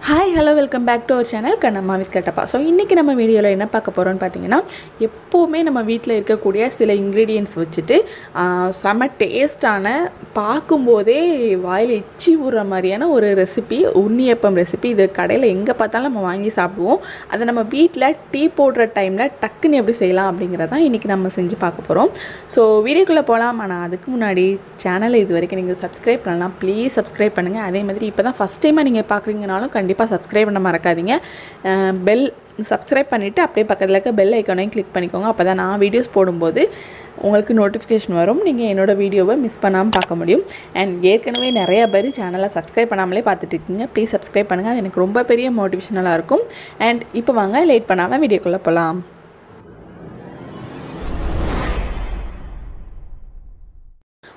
Hi, hello, welcome back to our channel kannammaKattappa. So இன்னைக்கு நம்ம வீடியோல என்ன பார்க்க போறோம்னு பாத்தீங்கன்னா எப்பவுமே நம்ம வீட்ல இருக்கக்கூடிய சில இன்கிரிடியன்ட்ஸ் வச்சிட்டு செம டேஸ்டான பாக்கும்போதே வாயில எச்சி ஊறுற மாதிரியான ஒரு ரெசிபி உண்ணியப்பம் ரெசிபி. இது கடையில எங்க பார்த்தாலும் நம்ம வாங்கி சாப்பிடுவோம். அதை நம்ம வீட்ல டீ போடுற டைம்ல டக்குன்னு எப்படி செய்யலாம் அப்படிங்கறத இன்னைக்கு நம்ம செஞ்சு பார்க்க போறோம். ஸோ வீடியோக்குள்ள போலாம். ஆனா அதுக்கு முன்னாடி சேனலை இது வரைக்கும் நீங்க சப்ஸ்கிரைப் பண்ணலாம், ப்ளீஸ் சப்ஸ்கிரைப் பண்ணுங்க. அதே மாதிரி இப்போதான் ஃபர்ஸ்ட் டைமா நீங்க பார்க்குறீங்கனாலும் கண்டிப்பாக சப்ஸ்கிரைப் பண்ண மறக்காதீங்க. பெல் சப்ஸ்கிரைப் பண்ணிவிட்டு அப்படியே பக்கத்தில் இருக்க பெல் ஐக்கானையும் கிளிக் பண்ணிக்கோங்க. அப்போ தான் நான் வீடியோஸ் போடும்போது உங்களுக்கு நோட்டிஃபிகேஷன் வரும், நீங்கள் என்னோடய வீடியோவை மிஸ் பண்ணாமல் பார்க்க முடியும். அண்ட் ஏற்கனவே நிறைய பேர் சேனலை சப்ஸ்கிரைப் பண்ணாமலே பார்த்துட்டு இருக்கீங்க. ப்ளீஸ் சப்ஸ்கிரைப் பண்ணுங்கள், அது எனக்கு ரொம்ப பெரிய மோட்டிவேஷனலாக இருக்கும். அண்ட் இப்போ வாங்க லேட் பண்ணாமல் வீடியோக்குள்ளே போகலாம்.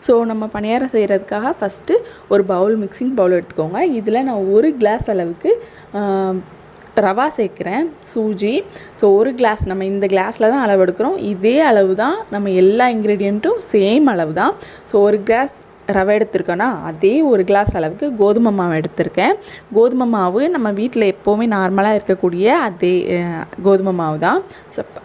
ஸோ நம்ம பணியாரம் செய்கிறதுக்காக ஃபஸ்ட்டு ஒரு மிக்சிங் பவுல் எடுத்துக்கோங்க. இதில் நான் 1 கிளாஸ் அளவுக்கு ரவா சேர்க்குறேன், சூஜி. ஸோ 1 கிளாஸ், நம்ம இந்த கிளாஸில் தான் அளவு எடுக்கிறோம். இதே அளவு தான் நம்ம எல்லா இன்க்ரீடியண்ட்டும் சேம் அளவு தான். ஸோ 1 கிளாஸ் ரவை எடுத்திருக்கோன்னா அதே 1 கிளாஸ் அளவுக்கு கோதுமை மாவு எடுத்திருக்கேன். கோதுமை மாவு நம்ம வீட்டில் எப்போவுமே நார்மலாக இருக்கக்கூடிய அதே கோதுமை மாவு தான்.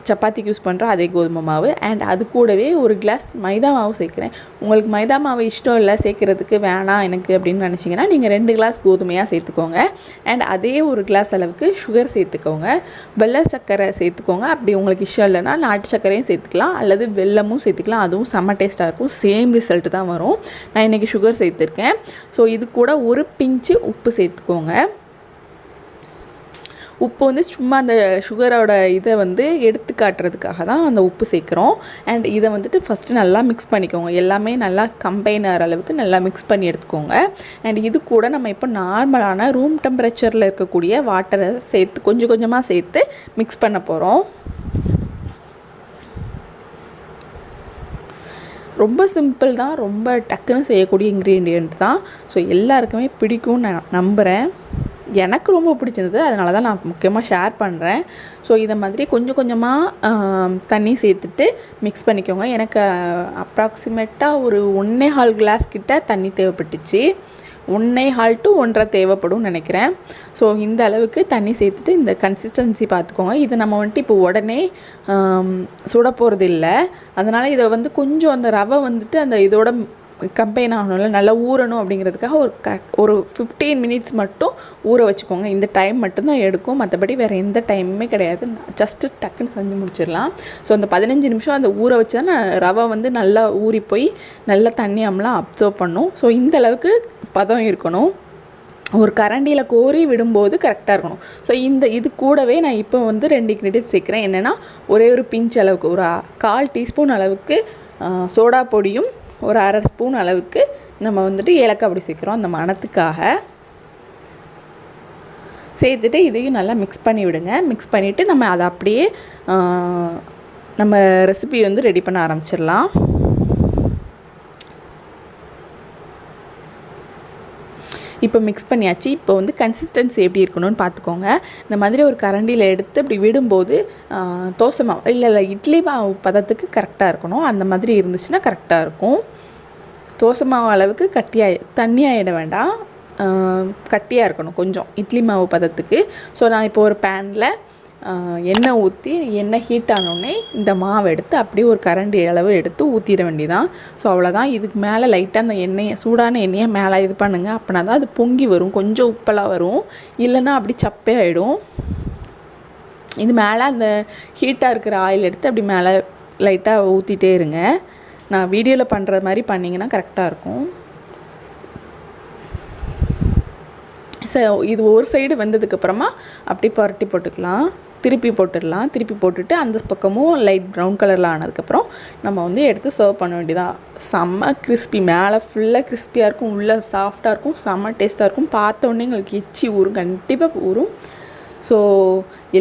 சப்பாத்திக்கு யூஸ் பண்ணுற அதே கோதுமை மாவு. அண்ட் அது கூடவே 1 கிளாஸ் மைதா மாவு சேர்க்குறேன். உங்களுக்கு மைதா மாவு இஷ்டம் இல்லை, சேர்க்குறதுக்கு வேணாம் எனக்கு அப்படின்னு நினச்சிங்கன்னா நீங்கள் 2 கிளாஸ் கோதுமையாக சேர்த்துக்கோங்க. அண்ட் அதே 1 கிளாஸ் அளவுக்கு சுகர் சேர்த்துக்கோங்க. வெள்ளை சர்க்கரை சேர்த்துக்கோங்க. அப்படி உங்களுக்கு இஷ்டம் இல்லைன்னா நாட்டு சர்க்கரையும் சேர்த்துக்கலாம், அல்லது வெல்லமும் சேர்த்துக்கலாம். அதுவும் செம்ம டேஸ்ட்டாக இருக்கும். சேம் ரிசல்ட் தான் வரும். நான் இன்றைக்கி சுகர் சேர்த்துருக்கேன். ஸோ இது கூட ஒரு பிஞ்சு உப்பு சேர்த்துக்கோங்க. உப்பு வந்து சும்மா அந்த சுகரோட இதை வந்து எடுத்து காட்டுறதுக்காக தான் அந்த உப்பு சேர்க்குறோம். அண்ட் இதை வந்துட்டு ஃபஸ்ட்டு நல்லா மிக்ஸ் பண்ணிக்கோங்க. எல்லாமே நல்லா கம்பைன் ஆகிற அளவுக்கு நல்லா மிக்ஸ் பண்ணி எடுத்துக்கோங்க. அண்ட் இது கூட நம்ம இப்போ நார்மலான ரூம் டெம்பரேச்சரில் இருக்கக்கூடிய வாட்டரை சேர்த்து கொஞ்சம் கொஞ்சமாக சேர்த்து மிக்ஸ் பண்ண போகிறோம். ரொம்ப சிம்பிள் தான், ரொம்ப டக்குன்னு செய்யக்கூடிய இன்க்ரீடியண்ட் தான். ஸோ எல்லாருக்குமே பிடிக்கும்னு நான் நம்புகிறேன். எனக்கு ரொம்ப பிடிச்சிருந்தது, அதனால தான் நான் முக்கியமாக ஷேர் பண்ணுறேன். ஸோ இதை மாதிரி கொஞ்சம் கொஞ்சமாக தண்ணி சேர்த்துட்டு மிக்ஸ் பண்ணிக்கோங்க. எனக்கு அப்ராக்சிமேட்டாக ஒரு 1.25 கிளாஸ் கிட்ட தண்ணி தேவைப்பட்டுச்சு. 1.25 to 1.5 தேவைப்படும் நினைக்கிறேன். ஸோ இந்த அளவுக்கு தண்ணி சேர்த்துட்டு இந்த கன்சிஸ்டன்சி பார்த்துக்கோங்க. இதை நம்ம வந்துட்டு இப்போ உடனே சுட போகிறது இல்லை. அதனால் இதை வந்து கொஞ்சம் அந்த ரவை வந்துட்டு அந்த இதோட கம்பைன் ஆகணும்ல, நல்லா ஊறணும் அப்படிங்கிறதுக்காக ஒரு 15 மினிட்ஸ் மட்டும் ஊற வச்சுக்கோங்க. இந்த டைம் மட்டும்தான் எடுக்கும், மற்றபடி வேறு எந்த டைமுமே கிடையாது. ஜஸ்ட்டு டக்குன்னு செஞ்சு முடிச்சிடலாம். ஸோ அந்த 15 நிமிஷம் அந்த ஊற வச்சு தான் ரவை வந்து நல்லா ஊறி போய் நல்லா தண்ணி அம்லாம் அப்சர்வ் பண்ணும். ஸோ இந்த அளவுக்கு பதம் இருக்கணும். ஒரு கரண்டியில் கோரி விடும்போது கரெக்டாக இருக்கணும். ஸோ இது கூடவே நான் இப்போ வந்து 2 இன்க்ரீடியன்ட் சேர்க்குறேன். என்னென்னா ஒரே ஒரு பிஞ்ச் அளவுக்கு, ஒரு 1/4 டீஸ்பூன் அளவுக்கு சோடா பொடியும், ஒரு 1/2 ஸ்பூன் அளவுக்கு நம்ம வந்துட்டு ஏலக்காய் பொடி சேர்க்குறோம் அந்த மணத்துக்காக. சேர்த்துட்டு இதையும் நல்லா மிக்ஸ் பண்ணி விடுங்க. மிக்ஸ் பண்ணிவிட்டு நம்ம அதை அப்படியே நம்ம ரெசிபி வந்து ரெடி பண்ண ஆரம்பிச்சிடலாம். இப்போ மிக்ஸ் பண்ணியாச்சு. இப்போ வந்து கன்சிஸ்டன்சி எப்படி இருக்கணும்னு பார்த்துக்கோங்க. இந்த மாதிரி ஒரு கரண்டியில் எடுத்து இப்படி விடும்போது தோசை மாவு இல்லை இட்லி மாவு பதத்துக்கு கரெக்டாக இருக்கணும். அந்த மாதிரி இருந்துச்சுன்னா கரெக்டாக இருக்கும். தோசை மாவு அளவுக்கு தண்ணியாகிட வேண்டாம், கட்டியாக இருக்கணும் கொஞ்சம் இட்லி மாவு பதத்துக்கு. ஸோ நான் இப்போ ஒரு பேனில் எண்ணெய் ஊற்றி, எண்ணெய் ஹீட் ஆனோடனே இந்த மாவை எடுத்து அப்படியே ஒரு கரண்டி அளவு எடுத்து ஊற்றிட வேண்டியதான். ஸோ அவ்வளோதான். இதுக்கு மேலே லைட்டாக அந்த எண்ணெயை, சூடான எண்ணெயை மேலே இது பண்ணுங்கள். அப்படின்னா தான் அது பொங்கி வரும், கொஞ்சம் உப்பெல்லாம் வரும். இல்லைன்னா அப்படி சப்பே ஆகிடும். இது மேலே அந்த ஹீட்டாக இருக்கிற ஆயில் எடுத்து அப்படி மேலே லைட்டாக ஊற்றிட்டே இருங்க. நான் வீடியோவில் பண்ணுற மாதிரி பண்ணிங்கன்னா கரெக்டாக இருக்கும். ஸோ இது ஒரு சைடு வெந்ததுக்கப்புறமா அப்படி புரட்டி போட்டுக்கலாம், திருப்பி போட்டுடலாம். திருப்பி போட்டுட்டு அந்த பக்கமும் லைட் ப்ரௌன் கலரில் ஆனதுக்கப்புறம் நம்ம வந்து எடுத்து சர்வ் பண்ண வேண்டியதான். செம்ம கிறிஸ்பி, மேலே ஃபுல்லாக கிறிஸ்பியாக இருக்கும், உள்ளே சாஃப்டாக இருக்கும், செம்ம டேஸ்ட்டாக இருக்கும். பார்த்தோன்னே உங்களுக்கு எச்சி ஊறும், கண்டிப்பாக ஊறும். ஸோ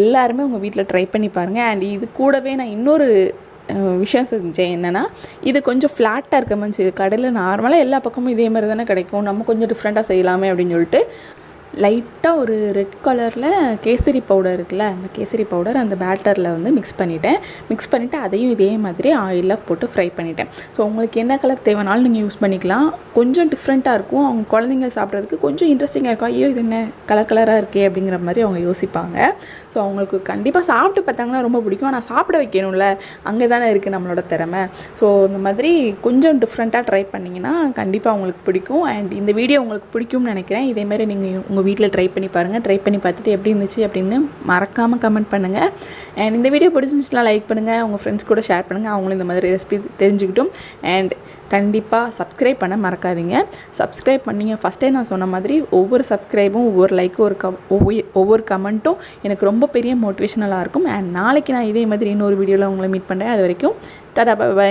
எல்லாருமே உங்கள் வீட்டில் ட்ரை பண்ணி பாருங்கள். அண்ட் இது கூடவே நான் இன்னொரு விஷயம் செஞ்சேன். என்னென்னா இது கொஞ்சம் ஃப்ளாட்டாக இருக்க மாதிரி, கடையில் நார்மலாக எல்லா பக்கமும் இதே மாதிரி தானே கிடைக்கும், நம்ம கொஞ்சம் டிஃப்ரெண்ட்டாக செய்யலாமே அப்படின்னு சொல்லிட்டு லைட்டாக ஒரு ரெட் கலரில் கேசரி பவுடர் இருக்குல்ல, அந்த கேசரி பவுடர் அந்த பேட்டரில் வந்து மிக்ஸ் பண்ணிவிட்டு அதையும் இதே மாதிரி ஆயிலில் போட்டு ஃப்ரை பண்ணிட்டேன். ஸோ உங்களுக்கு என்ன கலர் தேவைனாலும் நீங்கள் யூஸ் பண்ணிக்கலாம். கொஞ்சம் டிஃப்ரெண்ட்டாக இருக்கும், அவங்க குழந்தைங்க சாப்பிட்றதுக்கு கொஞ்சம் இன்ட்ரெஸ்டிங்காக இருக்கும். ஐயோ இது என்ன கலராக இருக்கே அப்படிங்கிற மாதிரி அவங்க யோசிப்பாங்க. ஸோ அவங்களுக்கு கண்டிப்பாக சாப்பிட்டு பார்த்தாங்கன்னா ரொம்ப பிடிக்கும். ஆனால் சாப்பிட வைக்கணும்ல, அங்கே தானே இருக்குது நம்மளோட திறமை. ஸோ இந்த மாதிரி கொஞ்சம் டிஃப்ரெண்ட்டாக ட்ரை பண்ணிங்கன்னா கண்டிப்பாக அவங்களுக்கு பிடிக்கும். அண்ட் இந்த வீடியோ உங்களுக்கு பிடிக்கும்னு நினைக்கிறேன். இதேமாதிரி நீங்கள் உங்கள் வீட்டில் ட்ரை பண்ணி பாருங்கள். ட்ரை பண்ணி பார்த்துட்டு எப்படி இருந்துச்சு அப்படின்னு மறக்காமல் கமெண்ட் பண்ணுங்கள். அண்ட் இந்த வீடியோ பிடிச்சிருந்துச்சுன்னா லைக் பண்ணுங்கள், உங்கள் ஃப்ரெண்ட்ஸ் கூட ஷேர் பண்ணுங்கள், அவங்களும் இந்த மாதிரி ரெசிபி தெரிஞ்சுக்கிட்டும். அண்ட் கண்டிப்பாக சப்ஸ்கிரைப் பண்ண மறக்காதீங்க. சப்ஸ்கிரைப் பண்ணிங்க ஃபஸ்ட்டே நான் சொன்ன மாதிரி ஒவ்வொரு சப்ஸ்கிரைபும், ஒவ்வொரு லைக்கும், ஒவ்வொரு கமெண்ட்டும் எனக்கு ரொம்ப பெரிய மோட்டிவேஷனலாக இருக்கும். அண்ட் நாளைக்கு நான் இதே மாதிரி இன்னொரு வீடியோவில் உங்களை மீட் பண்ணுறேன். அது வரைக்கும் டாடா, பை பை.